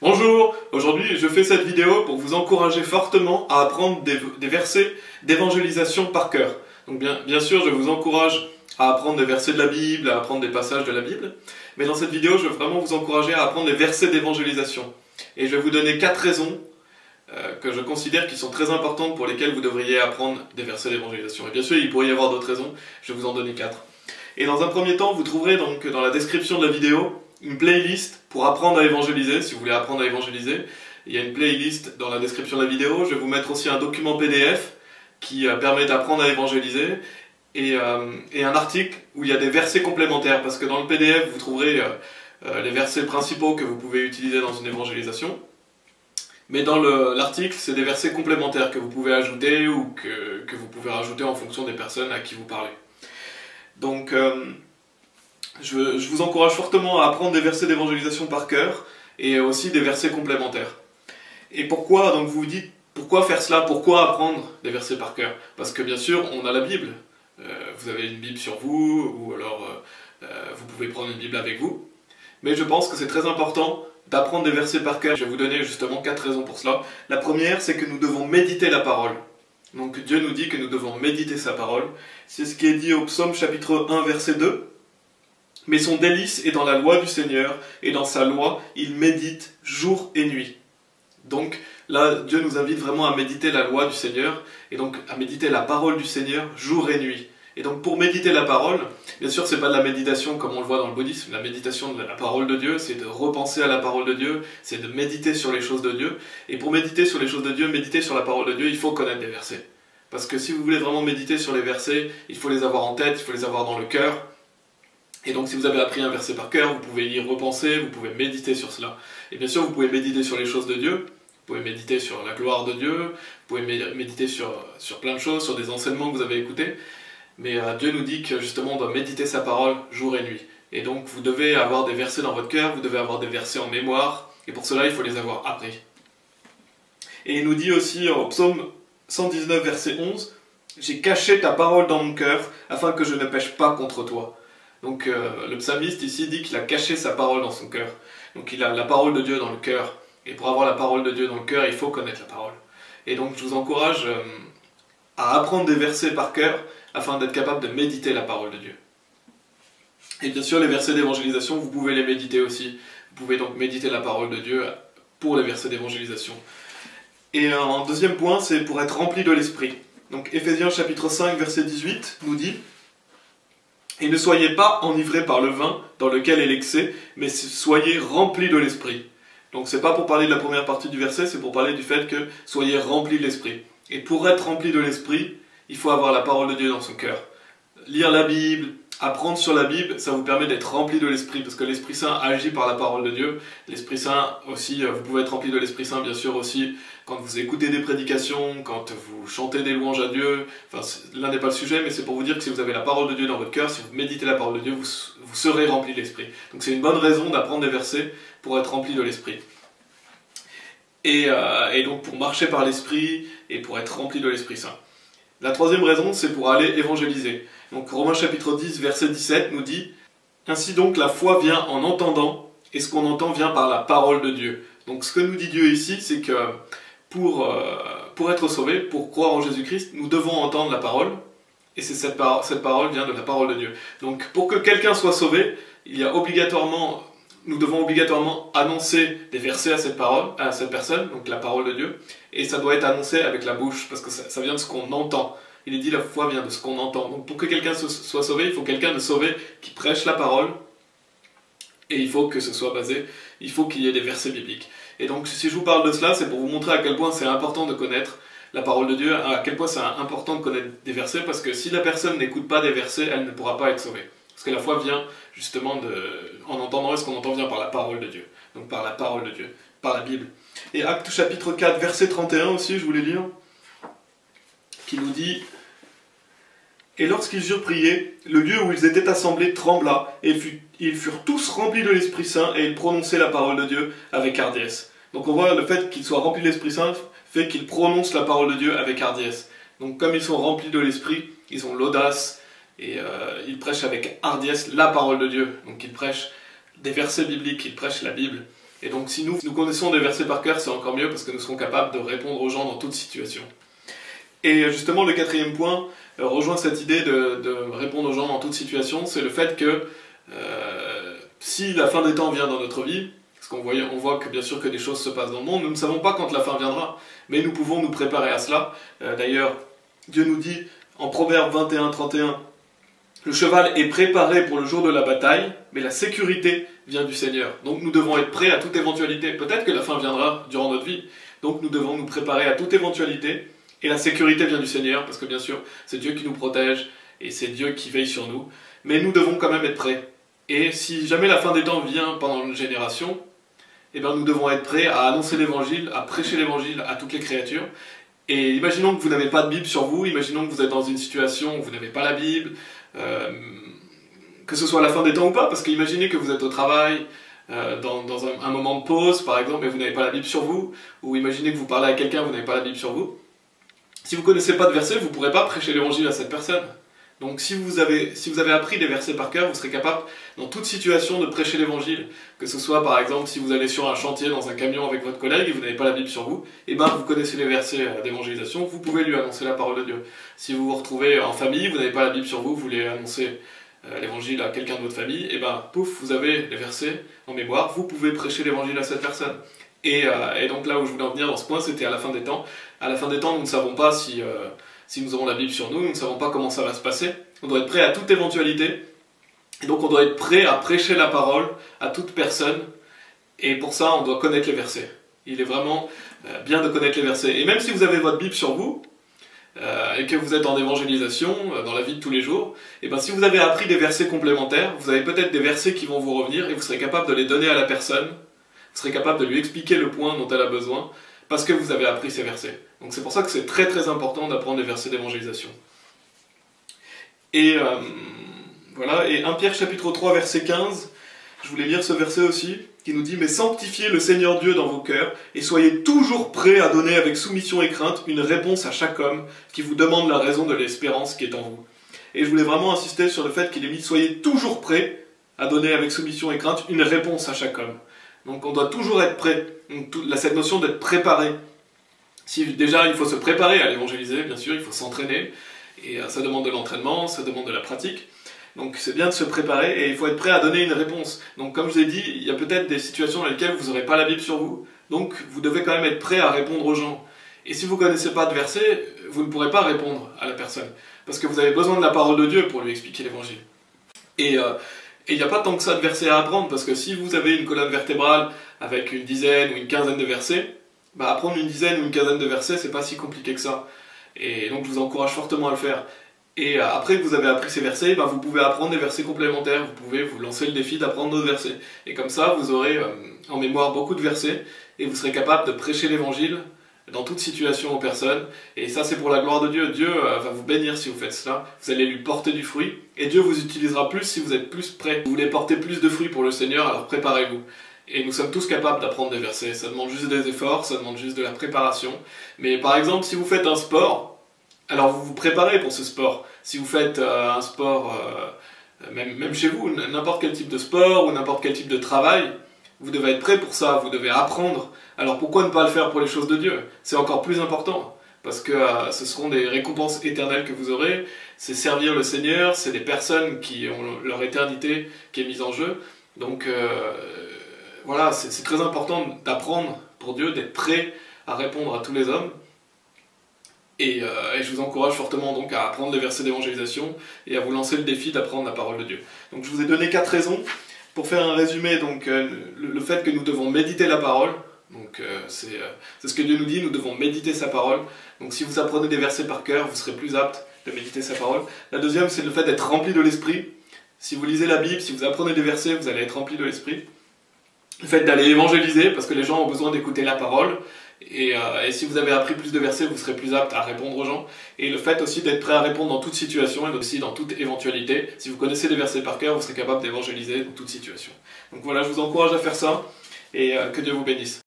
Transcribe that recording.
Bonjour, aujourd'hui je fais cette vidéo pour vous encourager fortement à apprendre des versets d'évangélisation par cœur. Donc bien sûr je vous encourage à apprendre des versets de la Bible, à apprendre des passages de la Bible, mais dans cette vidéo je veux vraiment vous encourager à apprendre des versets d'évangélisation. Et je vais vous donner 4 raisons que je considère qui sont très importantes pour lesquelles vous devriez apprendre des versets d'évangélisation. Et bien sûr il pourrait y avoir d'autres raisons, je vais vous en donner 4. Et dans un premier temps vous trouverez donc dans la description de la vidéo une playlist pour apprendre à évangéliser, si vous voulez apprendre à évangéliser. Il y a une playlist dans la description de la vidéo. Je vais vous mettre aussi un document PDF qui permet d'apprendre à évangéliser et un article où il y a des versets complémentaires, parce que dans le PDF vous trouverez les versets principaux que vous pouvez utiliser dans une évangélisation. Mais dans l'article, c'est des versets complémentaires que vous pouvez ajouter ou que vous pouvez rajouter en fonction des personnes à qui vous parlez. Donc je vous encourage fortement à apprendre des versets d'évangélisation par cœur et aussi des versets complémentaires. Et pourquoi, donc vous vous dites, pourquoi faire cela? Pourquoi apprendre des versets par cœur? Parce que bien sûr, on a la Bible. Vous avez une Bible sur vous, ou alors vous pouvez prendre une Bible avec vous. Mais je pense que c'est très important d'apprendre des versets par cœur. Je vais vous donner justement 4 raisons pour cela. La première, c'est que nous devons méditer la parole. Donc Dieu nous dit que nous devons méditer sa parole. C'est ce qui est dit au Psaume chapitre 1, verset 2. Mais son délice est dans la loi du Seigneur, et dans sa loi, il médite jour et nuit. Donc là, Dieu nous invite vraiment à méditer la loi du Seigneur, et donc à méditer la parole du Seigneur jour et nuit. Et donc pour méditer la parole, bien sûr c'est pas de la méditation comme on le voit dans le bouddhisme, la méditation de la parole de Dieu, c'est de repenser à la parole de Dieu, c'est de méditer sur les choses de Dieu. Et pour méditer sur les choses de Dieu, méditer sur la parole de Dieu, il faut connaître des versets. Parce que si vous voulez vraiment méditer sur les versets, il faut les avoir en tête, il faut les avoir dans le cœur. Et donc si vous avez appris un verset par cœur, vous pouvez y repenser, vous pouvez méditer sur cela. Et bien sûr, vous pouvez méditer sur les choses de Dieu, vous pouvez méditer sur la gloire de Dieu, vous pouvez méditer sur plein de choses, sur des enseignements que vous avez écoutés. Mais Dieu nous dit que justement on doit méditer sa parole jour et nuit. Et donc vous devez avoir des versets dans votre cœur, vous devez avoir des versets en mémoire, et pour cela il faut les avoir appris. Et il nous dit aussi au psaume 119 verset 11, « J'ai caché ta parole dans mon cœur, afin que je ne pêche pas contre toi. » Donc le psalmiste ici dit qu'il a caché sa parole dans son cœur. Donc il a la parole de Dieu dans le cœur. Et pour avoir la parole de Dieu dans le cœur, il faut connaître la parole. Et donc je vous encourage à apprendre des versets par cœur afin d'être capable de méditer la parole de Dieu. Et bien sûr, les versets d'évangélisation, vous pouvez les méditer aussi. Vous pouvez donc méditer la parole de Dieu pour les versets d'évangélisation. Et un deuxième point, c'est pour être rempli de l'esprit. Donc Éphésiens chapitre 5, verset 18 nous dit « Et ne soyez pas enivrés par le vin dans lequel est l'excès, mais soyez remplis de l'esprit. » Donc c'est pas pour parler de la première partie du verset, c'est pour parler du fait que soyez remplis de l'esprit. Et pour être rempli de l'esprit, il faut avoir la parole de Dieu dans son cœur. Lire la Bible, apprendre sur la Bible, ça vous permet d'être rempli de l'Esprit, parce que l'Esprit Saint agit par la parole de Dieu. L'Esprit Saint aussi, vous pouvez être rempli de l'Esprit Saint bien sûr aussi quand vous écoutez des prédications, quand vous chantez des louanges à Dieu. Enfin, là n'est pas le sujet, mais c'est pour vous dire que si vous avez la parole de Dieu dans votre cœur, si vous méditez la parole de Dieu, vous serez rempli de l'Esprit. Donc c'est une bonne raison d'apprendre des versets pour être rempli de l'Esprit. Et donc pour marcher par l'Esprit et pour être rempli de l'Esprit Saint. La troisième raison, c'est pour aller évangéliser. Donc Romains chapitre 10, verset 17 nous dit « Ainsi donc la foi vient en entendant, et ce qu'on entend vient par la parole de Dieu. » Donc ce que nous dit Dieu ici, c'est que pour être sauvé, pour croire en Jésus-Christ, nous devons entendre la parole, et cette parole vient de la parole de Dieu. Donc pour que quelqu'un soit sauvé, nous devons obligatoirement annoncer des versets à cette personne, donc la parole de Dieu, et ça doit être annoncé avec la bouche, parce que ça vient de ce qu'on entend. Il est dit la foi vient de ce qu'on entend. Donc pour que quelqu'un soit sauvé, il faut quelqu'un de sauvé qui prêche la parole, et il faut que ce soit basé, il faut qu'il y ait des versets bibliques. Et donc si je vous parle de cela, c'est pour vous montrer à quel point c'est important de connaître la parole de Dieu, à quel point c'est important de connaître des versets, parce que si la personne n'écoute pas des versets, elle ne pourra pas être sauvée. Parce que la foi vient justement en entendant, et ce qu'on entend vient par la parole de Dieu. Donc par la parole de Dieu, par la Bible. Et Actes chapitre 4, verset 31 aussi, je voulais lire, qui nous dit « Et lorsqu'ils eurent prié, le lieu où ils étaient assemblés trembla, et ils furent tous remplis de l'Esprit Saint, et ils prononçaient la parole de Dieu avec hardiesse. » Donc on voit le fait qu'ils soient remplis de l'Esprit Saint fait qu'ils prononcent la parole de Dieu avec hardiesse. Donc comme ils sont remplis de l'Esprit, ils ont l'audace, et ils prêchent avec hardiesse la parole de Dieu. Donc ils prêchent des versets bibliques, ils prêchent la Bible. Et donc si nous connaissons des versets par cœur, c'est encore mieux parce que nous serons capables de répondre aux gens dans toute situation. Et justement, le quatrième point rejoint cette idée de répondre aux gens dans toute situation, c'est le fait que si la fin des temps vient dans notre vie, parce on voit que bien sûr que des choses se passent dans le monde, nous ne savons pas quand la fin viendra, mais nous pouvons nous préparer à cela. D'ailleurs, Dieu nous dit en Proverbe 21, 31, « Le cheval est préparé pour le jour de la bataille, mais la sécurité vient du Seigneur. » Donc nous devons être prêts à toute éventualité. Peut-être que la fin viendra durant notre vie, donc nous devons nous préparer à toute éventualité, et la sécurité vient du Seigneur, parce que bien sûr, c'est Dieu qui nous protège, et c'est Dieu qui veille sur nous, mais nous devons quand même être prêts. Et si jamais la fin des temps vient pendant une génération, eh bien nous devons être prêts à annoncer l'évangile, à prêcher l'évangile à toutes les créatures. Et imaginons que vous n'avez pas de Bible sur vous, imaginons que vous êtes dans une situation où vous n'avez pas la Bible, que ce soit la fin des temps ou pas, parce qu'imaginez que vous êtes au travail, dans un moment de pause par exemple, mais vous n'avez pas la Bible sur vous, ou imaginez que vous parlez à quelqu'un, vous n'avez pas la Bible sur vous. Si vous ne connaissez pas de verset, vous ne pourrez pas prêcher l'évangile à cette personne. Donc si vous avez appris des versets par cœur, vous serez capable, dans toute situation, de prêcher l'évangile. Que ce soit, par exemple, si vous allez sur un chantier, dans un camion avec votre collègue, et vous n'avez pas la Bible sur vous, et ben vous connaissez les versets d'évangélisation, vous pouvez lui annoncer la parole de Dieu. Si vous vous retrouvez en famille, vous n'avez pas la Bible sur vous, vous voulez annoncer l'évangile à quelqu'un de votre famille, et ben pouf, vous avez les versets en mémoire, vous pouvez prêcher l'évangile à cette personne. Et donc là où je voulais en venir dans ce point, c'était à la fin des temps. À la fin des temps, nous ne savons pas si nous avons la Bible sur nous, nous ne savons pas comment ça va se passer. On doit être prêt à toute éventualité. Et donc on doit être prêt à prêcher la parole à toute personne. Et pour ça, on doit connaître les versets. Il est vraiment bien de connaître les versets. Et même si vous avez votre Bible sur vous, et que vous êtes en évangélisation, dans la vie de tous les jours, et ben si vous avez appris des versets complémentaires, vous avez peut-être des versets qui vont vous revenir, et vous serez capable de les donner à la personne. Vous serez capable de lui expliquer le point dont elle a besoin, parce que vous avez appris ces versets. Donc c'est pour ça que c'est très très important d'apprendre des versets d'évangélisation. Et voilà, et 1 Pierre chapitre 3 verset 15, je voulais lire ce verset aussi, qui nous dit « Mais sanctifiez le Seigneur Dieu dans vos cœurs, et soyez toujours prêts à donner avec soumission et crainte une réponse à chaque homme qui vous demande la raison de l'espérance qui est en vous. » Et je voulais vraiment insister sur le fait qu'il est mis « Soyez toujours prêts à donner avec soumission et crainte une réponse à chaque homme ». Donc on doit toujours être prêt. Donc, cette notion d'être préparé. Déjà, il faut se préparer à l'évangéliser, bien sûr, il faut s'entraîner. Et ça demande de l'entraînement, ça demande de la pratique. Donc c'est bien de se préparer et il faut être prêt à donner une réponse. Donc comme je vous ai dit, il y a peut-être des situations dans lesquelles vous n'aurez pas la Bible sur vous. Donc vous devez quand même être prêt à répondre aux gens. Et si vous ne connaissez pas de verset, vous ne pourrez pas répondre à la personne. Parce que vous avez besoin de la parole de Dieu pour lui expliquer l'évangile. Et il n'y a pas tant que ça de versets à apprendre, parce que si vous avez une colonne vertébrale avec une dizaine ou une quinzaine de versets, bah apprendre une dizaine ou une quinzaine de versets, c'est pas si compliqué que ça. Et donc je vous encourage fortement à le faire. Et après que vous avez appris ces versets, bah vous pouvez apprendre des versets complémentaires, vous pouvez vous lancer le défi d'apprendre d'autres versets. Et comme ça, vous aurez en mémoire beaucoup de versets, et vous serez capable de prêcher l'évangile dans toute situation aux personnes. Et ça, c'est pour la gloire de Dieu. Dieu va vous bénir si vous faites cela. Vous allez lui porter du fruit. Et Dieu vous utilisera plus si vous êtes plus prêts. Vous voulez porter plus de fruits pour le Seigneur, alors préparez-vous. Et nous sommes tous capables d'apprendre des versets. Ça demande juste des efforts, ça demande juste de la préparation. Mais par exemple, si vous faites un sport, alors vous vous préparez pour ce sport. Si vous faites un sport, même chez vous, n'importe quel type de sport ou n'importe quel type de travail, vous devez être prêt pour ça, vous devez apprendre. Alors pourquoi ne pas le faire pour les choses de Dieu? C'est encore plus important, parce que ce seront des récompenses éternelles que vous aurez, c'est servir le Seigneur, c'est des personnes qui ont leur éternité qui est mise en jeu. Donc voilà, c'est très important d'apprendre pour Dieu, d'être prêt à répondre à tous les hommes. Et je vous encourage fortement donc à apprendre les versets d'évangélisation et à vous lancer le défi d'apprendre la parole de Dieu. Donc je vous ai donné 4 raisons. Pour faire un résumé, donc le fait que nous devons méditer la parole, donc c'est ce que Dieu nous dit, nous devons méditer sa parole. Donc si vous apprenez des versets par cœur, vous serez plus apte de méditer sa parole. La deuxième, c'est le fait d'être rempli de l'esprit. Si vous lisez la Bible, si vous apprenez des versets, vous allez être rempli de l'esprit. Le fait d'aller évangéliser, parce que les gens ont besoin d'écouter la parole. Et si vous avez appris plus de versets, vous serez plus apte à répondre aux gens. Et le fait aussi d'être prêt à répondre dans toute situation et aussi dans toute éventualité. Si vous connaissez les versets par cœur, vous serez capable d'évangéliser dans toute situation. Donc voilà, je vous encourage à faire ça et que Dieu vous bénisse.